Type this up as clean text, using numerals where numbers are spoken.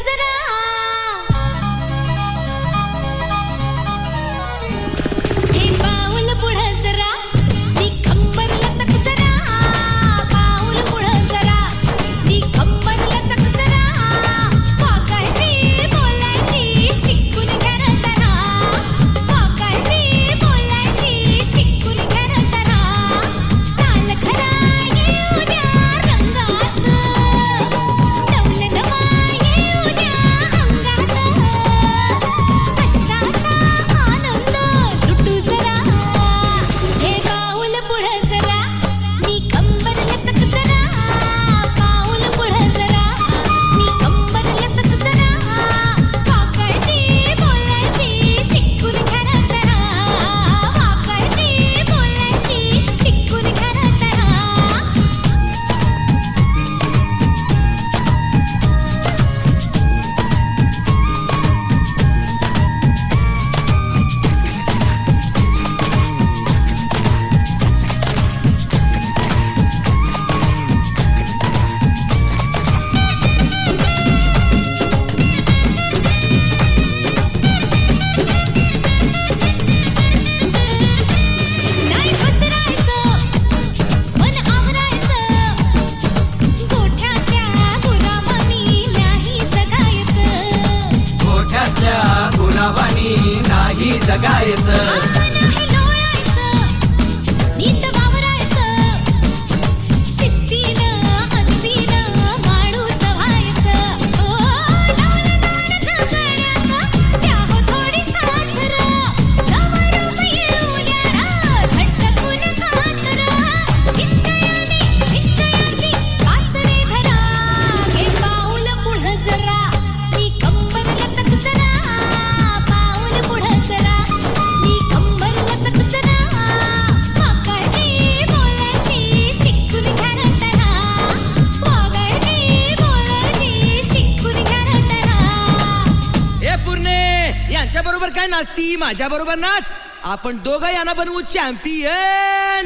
जरा हे पाऊल पुढं जरा ती कंबर लचक जरा पाऊल पुढं जरा ती कंबर लचक जरा वाकायची बोलायची शिकून घ्या र जरा वाकायची बोलायची शिकून घ्या र जरा चाल खरा येऊ द्या रंगात डौल नवा येऊ द्या अंगात कष्टाचा आनंद लुटू जरा हे पाऊल पुढं जरा मी कंबर लचक जरा पाऊल पुढं जरा मी कंबर लचक जरा वाकायची बोलायची शिकून घ्या र जरा वाकायची बोलायची शिकून घ्या र जरा नाही पसरायचं मन आवरायचं गोठ्याच्या गुलाबानी नाही जगायचं गोठ्यातल्या गुलाबानी नाही जगायचं नाही लोळायचं नीट वावरायचं शिस्तीनं अदबीनं माणूस व्हायचं डौलदार झगड्यात द्या हो थोडी साथ र नवरूप येऊ द्या र झटकून खात र निश्चयाची कासरे धरा हे पाऊल पुढं जरा मी कंबर लचक जरा पाऊल पुढं जरा मी कंबर लचक जरा वाकायची बोलायची शिकून घ्या र जरा वागायची बोलायची शिकून घ्या र जरा ए पूर्णे यांच्या बरोबर काय नाचती माझ्या बरोबर नाच आपण दोघं यांना बनवू चॅम्पियन